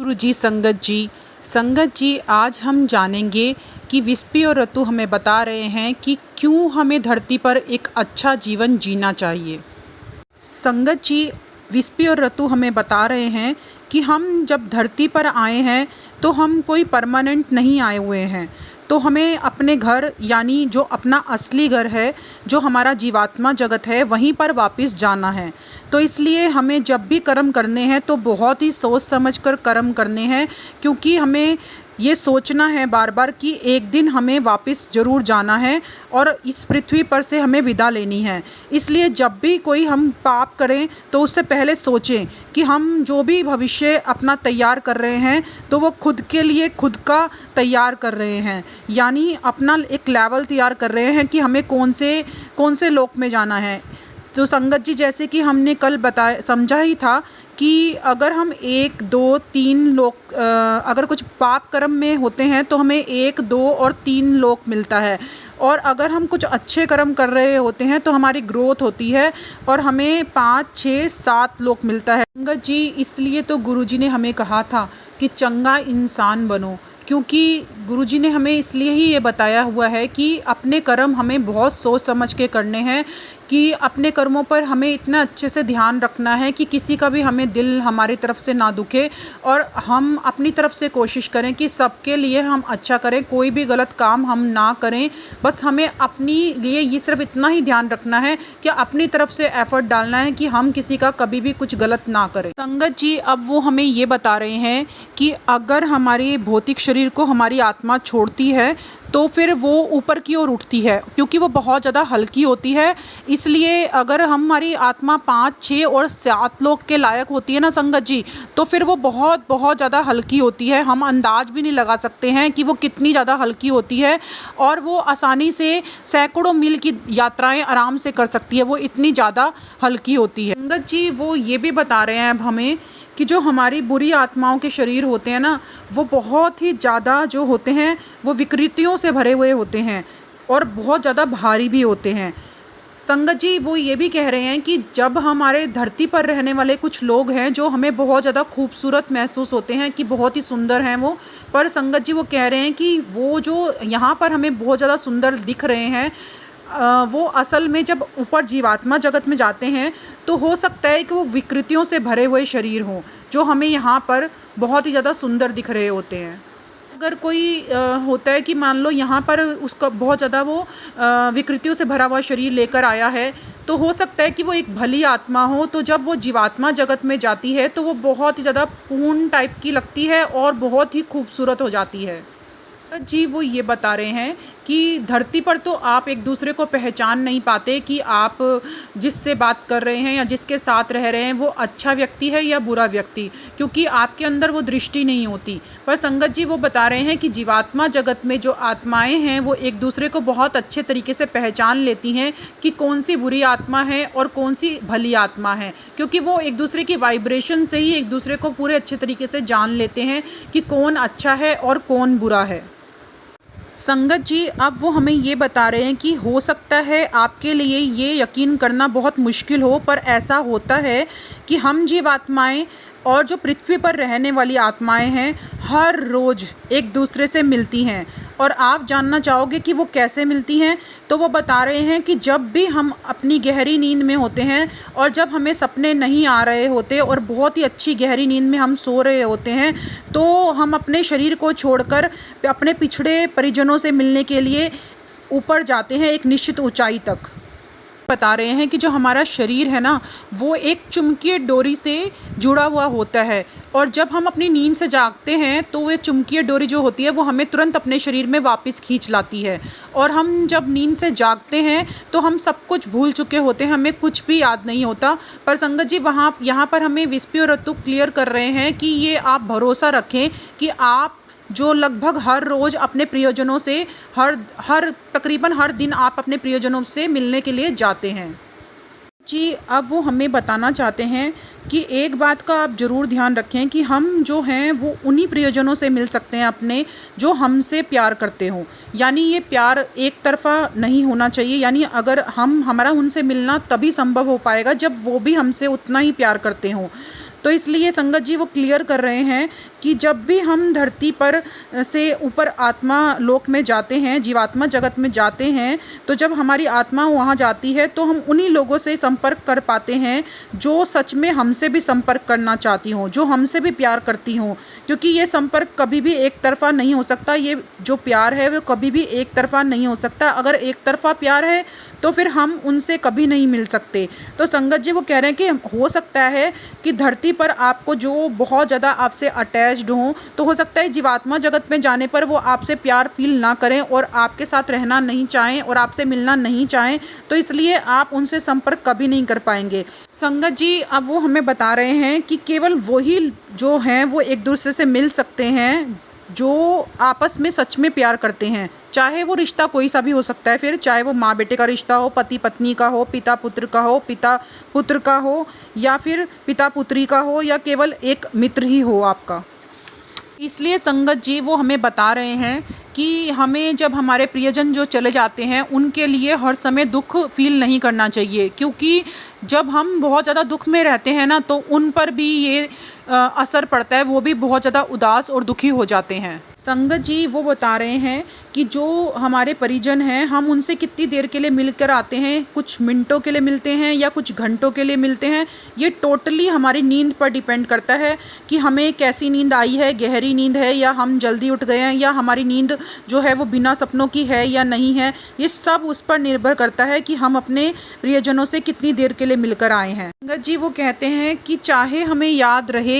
गुरुजी संगत जी आज हम जानेंगे कि विस्पी और ऋतु हमें बता रहे हैं कि क्यों हमें धरती पर एक अच्छा जीवन जीना चाहिए। संगत जी, विस्पी और ऋतु हमें बता रहे हैं कि हम जब धरती पर आए हैं तो हम कोई परमानेंट नहीं आए हुए हैं, तो हमें अपने घर यानी जो अपना असली घर है, जो हमारा जीवात्मा जगत है, वहीं पर वापस जाना है। तो इसलिए हमें जब भी कर्म करने हैं तो बहुत ही सोच समझ कर कर्म करने हैं, क्योंकि हमें ये सोचना है बार बार कि एक दिन हमें वापस ज़रूर जाना है और इस पृथ्वी पर से हमें विदा लेनी है। इसलिए जब भी कोई हम पाप करें तो उससे पहले सोचें कि हम जो भी भविष्य अपना तैयार कर रहे हैं तो वो खुद के लिए खुद का तैयार कर रहे हैं, यानी अपना एक लेवल तैयार कर रहे हैं कि हमें कौन से लोक में जाना है। तो संगत जी, जैसे कि हमने कल समझा ही था कि अगर हम 1, 2, 3 लोक अगर कुछ पाप कर्म में होते हैं तो हमें 1, 2 और 3 लोक मिलता है, और अगर हम कुछ अच्छे कर्म कर रहे होते हैं तो हमारी ग्रोथ होती है और हमें 5, 6, 7 लोक मिलता है। संगत जी, इसलिए तो गुरुजी ने हमें कहा था कि चंगा इंसान बनो, क्योंकि गुरुजी ने हमें इसलिए ही ये बताया हुआ है कि अपने कर्म हमें बहुत सोच समझ के करने हैं, कि अपने कर्मों पर हमें इतना अच्छे से ध्यान रखना है कि किसी का भी हमें दिल हमारी तरफ से ना दुखे, और हम अपनी तरफ से कोशिश करें कि सबके लिए हम अच्छा करें, कोई भी गलत काम हम ना करें। बस हमें अपनी लिए ये सिर्फ इतना ही ध्यान रखना है कि अपनी तरफ से एफर्ट डालना है कि हम किसी का कभी भी कुछ गलत ना करें। संगत जी, अब वो हमें ये बता रहे हैं कि अगर हमारे भौतिक शरीर को हमारी आत्मा छोड़ती है तो फिर वो ऊपर की ओर उठती है, क्योंकि वो बहुत ज़्यादा हल्की होती है। इसलिए अगर हमारी आत्मा 5, 6 और 7 लोक के लायक होती है ना संगत जी, तो फिर वो बहुत बहुत ज़्यादा हल्की होती है। हम अंदाज भी नहीं लगा सकते हैं कि वो कितनी ज़्यादा हल्की होती है, और वो आसानी से सैकड़ों मील की यात्राएं आराम से कर सकती है, वो इतनी ज़्यादा हल्की होती है। संगत जी, वो ये भी बता रहे हैं अब हमें कि जो हमारी बुरी आत्माओं के शरीर होते हैं ना, वो बहुत ही ज़्यादा जो होते हैं वो विकृतियों से भरे हुए होते हैं और बहुत ज़्यादा भारी भी होते हैं। संगत जी, वो ये भी कह रहे हैं कि जब हमारे धरती पर रहने वाले कुछ लोग हैं जो हमें बहुत ज़्यादा खूबसूरत महसूस होते हैं कि बहुत ही सुंदर हैं वो, पर संगत जी वो कह रहे हैं कि वो जो यहाँ पर हमें बहुत ज़्यादा सुंदर दिख रहे हैं, वो असल में जब ऊपर जीवात्मा जगत में जाते हैं तो हो सकता है कि वो विकृतियों से भरे हुए शरीर हों, जो हमें यहाँ पर बहुत ही ज़्यादा सुंदर दिख रहे होते हैं। अगर कोई होता है कि मान लो यहाँ पर उसका बहुत ज़्यादा वो विकृतियों से भरा हुआ शरीर लेकर आया है, तो हो सकता है कि वो एक भली आत्मा हो, तो जब वो जीवात्मा जगत में जाती है तो वो बहुत ही ज़्यादा पूर्ण टाइप की लगती है और बहुत ही खूबसूरत हो जाती है। जी, वो ये बता रहे हैं कि धरती पर तो आप एक दूसरे को पहचान नहीं पाते कि आप जिससे बात कर रहे हैं या जिसके साथ रह रहे हैं वो अच्छा व्यक्ति है या बुरा व्यक्ति, क्योंकि आपके अंदर वो दृष्टि नहीं होती। पर संगत जी वो बता रहे हैं कि जीवात्मा जगत में जो आत्माएं हैं वो एक दूसरे को बहुत अच्छे तरीके से पहचान लेती हैं कि कौन सी बुरी आत्मा है और कौन सी भली आत्मा है, क्योंकि वो एक दूसरे की वाइब्रेशन से ही एक दूसरे को पूरे अच्छे तरीके से जान लेते हैं कि कौन अच्छा है और कौन बुरा है। संगत जी, अब वो हमें ये बता रहे हैं कि हो सकता है आपके लिए ये यकीन करना बहुत मुश्किल हो, पर ऐसा होता है कि हम जीवात्माएं और जो पृथ्वी पर रहने वाली आत्माएं हैं हर रोज़ एक दूसरे से मिलती हैं। और आप जानना चाहोगे कि वो कैसे मिलती हैं, तो वो बता रहे हैं कि जब भी हम अपनी गहरी नींद में होते हैं और जब हमें सपने नहीं आ रहे होते और बहुत ही अच्छी गहरी नींद में हम सो रहे होते हैं, तो हम अपने शरीर को छोड़कर अपने पिछड़े परिजनों से मिलने के लिए ऊपर जाते हैं एक निश्चित ऊंचाई तक। बता रहे हैं कि जो हमारा शरीर है ना, वो एक चुंबकीय डोरी से जुड़ा हुआ होता है, और जब हम अपनी नींद से जागते हैं तो वो चुंबकीय डोरी जो होती है वो हमें तुरंत अपने शरीर में वापस खींच लाती है। और हम जब नींद से जागते हैं तो हम सब कुछ भूल चुके होते हैं, हमें कुछ भी याद नहीं होता। पर संगत जी, यहाँ पर हमें विस्पी और ऋतु क्लियर कर रहे हैं कि ये आप भरोसा रखें कि आप जो लगभग हर रोज़ अपने प्रियजनों से तकरीबन हर दिन आप अपने प्रियजनों से मिलने के लिए जाते हैं। जी, अब वो हमें बताना चाहते हैं कि एक बात का आप ज़रूर ध्यान रखें कि हम जो हैं वो उन्हीं प्रियजनों से मिल सकते हैं अपने जो हमसे प्यार करते हों, यानी ये प्यार एक तरफ़ा नहीं होना चाहिए, यानी अगर हमारा उनसे मिलना तभी संभव हो पाएगा जब वो भी हमसे उतना ही प्यार करते हों। तो इसलिए संगत जी वो क्लियर कर रहे हैं कि जब भी हम धरती पर से ऊपर आत्मा लोक में जाते हैं, जीवात्मा जगत में जाते हैं, तो जब हमारी आत्मा वहाँ जाती है तो हम उन्हीं लोगों से संपर्क कर पाते हैं जो सच में हमसे भी संपर्क करना चाहती हों, जो हमसे भी प्यार करती हों। क्योंकि ये संपर्क कभी भी एक तरफ़ा नहीं हो सकता, ये जो प्यार है वो कभी भी एक तरफ़ा नहीं हो सकता। अगर एक तरफ़ा प्यार है तो फिर हम उनसे कभी नहीं मिल सकते। तो संगत जी वो कह रहे हैं कि हो सकता है कि धरती पर आपको जो बहुत ज़्यादा आपसे अटैच्ड हों, तो हो सकता है जीवात्मा जगत में जाने पर वो आपसे प्यार फील ना करें और आपके साथ रहना नहीं चाहें और आपसे मिलना नहीं चाहें, तो इसलिए आप उनसे संपर्क कभी नहीं कर पाएंगे। संगत जी अब वो हमें बता रहे हैं कि केवल वही जो हैं वो एक दूसरे से मिल सकते हैं जो आपस में सच में प्यार करते हैं। चाहे वो रिश्ता कोई सा भी हो सकता है, फिर चाहे वो माँ बेटे का रिश्ता हो, पति पत्नी का हो, पिता पुत्र का हो, पिता पुत्र का हो, या फिर पिता पुत्री का हो, या केवल एक मित्र ही हो आपका। इसलिए संगत जी वो हमें बता रहे हैं कि हमें जब हमारे प्रियजन जो चले जाते हैं उनके लिए हर समय दुख फील नहीं करना चाहिए, क्योंकि जब हम बहुत ज़्यादा दुख में रहते हैं ना तो उन पर भी ये असर पड़ता है, वो भी बहुत ज़्यादा उदास और दुखी हो जाते हैं। संगत जी वो बता रहे हैं कि जो हमारे परिजन हैं हम उनसे कितनी देर के लिए मिलकर आते हैं, कुछ मिनटों के लिए मिलते हैं या कुछ घंटों के लिए मिलते हैं, ये टोटली हमारी नींद पर डिपेंड करता है कि हमें कैसी नींद आई है, गहरी नींद है या हम जल्दी उठ गए हैं, या हमारी नींद जो है वो बिना सपनों की है या नहीं है। ये सब उस पर निर्भर करता है कि हम अपने प्रियजनों से कितनी देर के लिए मिलकर आए हैं। संगत जी वो कहते हैं कि चाहे हमें याद रहे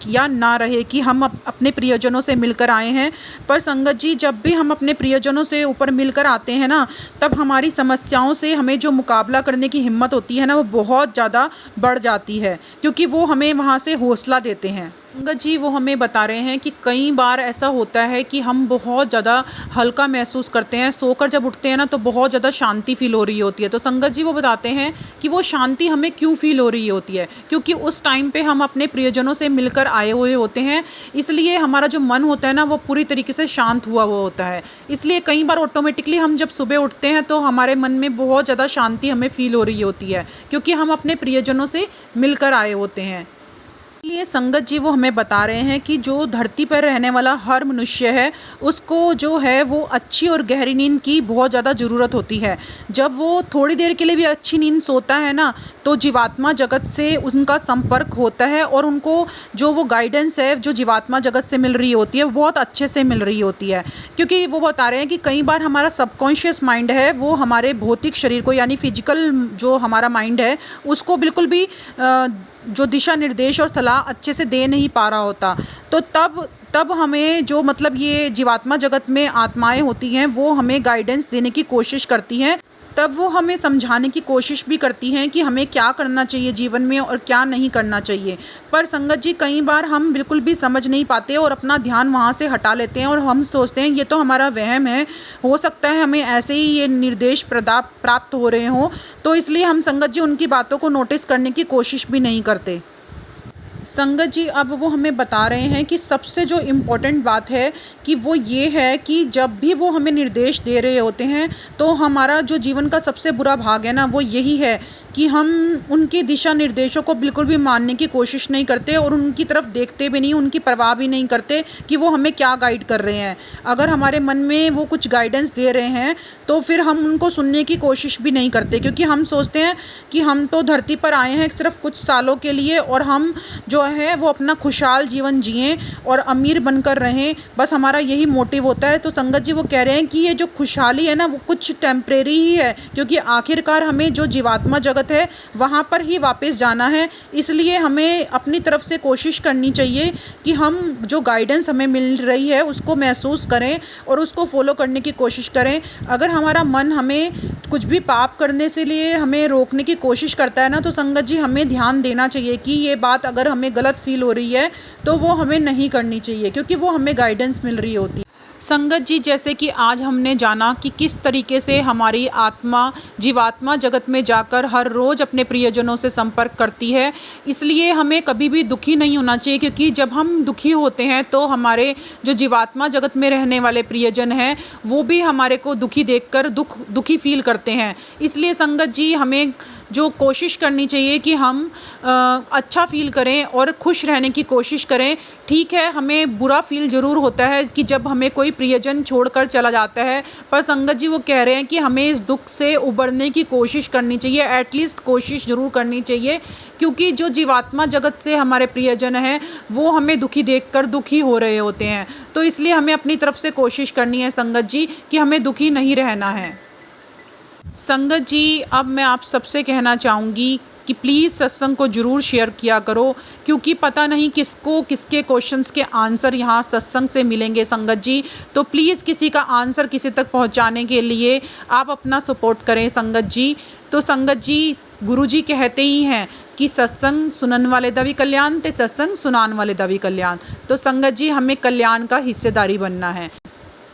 या ना रहे कि हम अपने प्रियजनों से मिलकर आए हैं, पर संगत जी जब भी हम अपने प्रियजनों से ऊपर मिलकर आते हैं ना, तब हमारी समस्याओं से हमें जो मुकाबला करने की हिम्मत होती है ना वो बहुत ज़्यादा बढ़ जाती है, क्योंकि वो हमें वहाँ से हौसला देते हैं। संगत जी वो हमें बता रहे हैं कि कई बार ऐसा होता है कि हम बहुत ज़्यादा हल्का महसूस करते हैं, सोकर जब उठते हैं ना तो बहुत ज़्यादा शांति फील हो रही होती है। तो संगत जी वो बताते हैं कि वो शांति हमें क्यों फील हो रही होती है, क्योंकि उस टाइम पे हम अपने प्रियजनों से मिलकर आए हुए होते हैं, इसलिए हमारा जो मन होता है ना वो पूरी तरीके से शांत हुआ होता है। इसलिए कई बार ऑटोमेटिकली हम जब सुबह उठते हैं तो हमारे मन में बहुत ज़्यादा शांति हमें फील हो रही होती है, क्योंकि हम अपने प्रियजनों से मिलकर आए होते हैं। इसलिए संगत जी वो हमें बता रहे हैं कि जो धरती पर रहने वाला हर मनुष्य है उसको जो है वो अच्छी और गहरी नींद की बहुत ज़्यादा ज़रूरत होती है। जब वो थोड़ी देर के लिए भी अच्छी नींद सोता है ना तो जीवात्मा जगत से उनका संपर्क होता है और उनको जो वो गाइडेंस है जो जीवात्मा जगत से मिल रही होती है वो बहुत अच्छे से मिल रही होती है। क्योंकि वो बता रहे हैं कि कई बार हमारा सबकॉन्शियस माइंड है वो हमारे भौतिक शरीर को यानी फिजिकल जो हमारा माइंड है उसको बिल्कुल भी जो दिशा निर्देश और सलाह अच्छे से दे नहीं पा रहा होता, तो तब हमें जो मतलब ये जीवात्मा जगत में आत्माएं होती हैं वो हमें गाइडेंस देने की कोशिश करती हैं। तब वो हमें समझाने की कोशिश भी करती हैं कि हमें क्या करना चाहिए जीवन में और क्या नहीं करना चाहिए। पर संगत जी कई बार हम बिल्कुल भी समझ नहीं पाते और अपना ध्यान वहाँ से हटा लेते हैं और हम सोचते हैं ये तो हमारा वहम है, हो सकता है हमें ऐसे ही ये निर्देश प्राप्त हो रहे हों, तो इसलिए हम संगत जी उनकी बातों को नोटिस करने की कोशिश भी नहीं करते। संगत जी अब वो हमें बता रहे हैं कि सबसे जो इम्पोर्टेंट बात है कि वो ये है कि जब भी वो हमें निर्देश दे रहे होते हैं तो हमारा जो जीवन का सबसे बुरा भाग है ना वो यही है कि हम उनके दिशा निर्देशों को बिल्कुल भी मानने की कोशिश नहीं करते और उनकी तरफ देखते भी नहीं, उनकी परवाह भी नहीं करते कि वो हमें क्या गाइड कर रहे हैं। अगर हमारे मन में वो कुछ गाइडेंस दे रहे हैं तो फिर हम उनको सुनने की कोशिश भी नहीं करते, क्योंकि हम सोचते हैं कि हम तो धरती पर आए हैं सिर्फ कुछ सालों के लिए और हम जो है वो अपना खुशहाल जीवन जिएं और अमीर बनकर रहें, बस हमारा यही मोटिव होता है। तो संगत जी वो कह रहे हैं कि ये जो खुशहाली है ना वो कुछ टेम्परेरी ही है, क्योंकि आखिरकार हमें जो जीवात्मा जगत है वहाँ पर ही वापस जाना है। इसलिए हमें अपनी तरफ से कोशिश करनी चाहिए कि हम जो गाइडेंस हमें मिल रही है उसको महसूस करें और उसको फॉलो करने की कोशिश करें। अगर हमारा मन हमें कुछ भी पाप करने से लिए हमें रोकने की कोशिश करता है ना तो संगत जी हमें ध्यान देना चाहिए कि ये बात अगर हमें गलत फील हो रही है तो वो हमें नहीं करनी चाहिए, क्योंकि वो हमें गाइडेंस मिल रही होती है। संगत जी जैसे कि आज हमने जाना कि किस तरीके से हमारी आत्मा जीवात्मा जगत में जाकर हर रोज़ अपने प्रियजनों से संपर्क करती है, इसलिए हमें कभी भी दुखी नहीं होना चाहिए, क्योंकि जब हम दुखी होते हैं तो हमारे जो जीवात्मा जगत में रहने वाले प्रियजन हैं वो भी हमारे को दुखी देखकर दुखी फील करते हैं। इसलिए संगत जी हमें जो कोशिश करनी चाहिए कि हम अच्छा फ़ील करें और खुश रहने की कोशिश करें, ठीक है, हमें बुरा फ़ील ज़रूर होता है कि जब हमें कोई प्रियजन छोड़कर चला जाता है, पर संगत जी वो कह रहे हैं कि हमें इस दुःख से उबरने की कोशिश करनी चाहिए, एटलीस्ट कोशिश ज़रूर करनी चाहिए, क्योंकि जो जीवात्मा जगत से हमारे प्रियजन हैं, वो हमें दुखी देखकर दुखी हो रहे होते हैं। तो इसलिए हमें अपनी तरफ से कोशिश करनी है संगत जी कि हमें दुखी नहीं रहना है। संगत जी, अब मैं आप सबसे कहना चाहूँगी कि प्लीज़ सत्संग को ज़रूर शेयर किया करो, क्योंकि पता नहीं किसको किसके क्वेश्चंस के आंसर यहाँ सत्संग से मिलेंगे संगत जी। तो प्लीज़ किसी का आंसर किसी तक पहुँचाने के लिए आप अपना सपोर्ट करें संगत जी। तो संगत जी, गुरु जी कहते ही हैं कि सत्संग सुनन वाले दा भी कल्याण ते सत्संग सुनान वाले दा भी कल्याण। तो संगत जी, हमें कल्याण का हिस्सेदारी बनना है।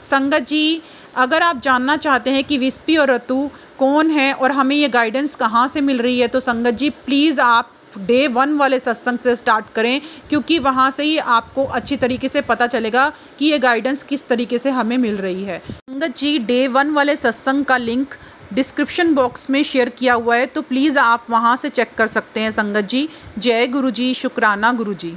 संगत जी, अगर आप जानना चाहते हैं कि विस्पी और रतु कौन है और हमें ये गाइडेंस कहाँ से मिल रही है, तो संगत जी प्लीज़ आप डे 1 वाले सत्संग से स्टार्ट करें, क्योंकि वहाँ से ही आपको अच्छी तरीके से पता चलेगा कि ये गाइडेंस किस तरीके से हमें मिल रही है। संगत जी, डे 1 वाले सत्संग का लिंक डिस्क्रिप्शन बॉक्स में शेयर किया हुआ है, तो प्लीज़ आप वहाँ से चेक कर सकते हैं संगत जी। जय गुरु जी, शुक्राना गुरु जी।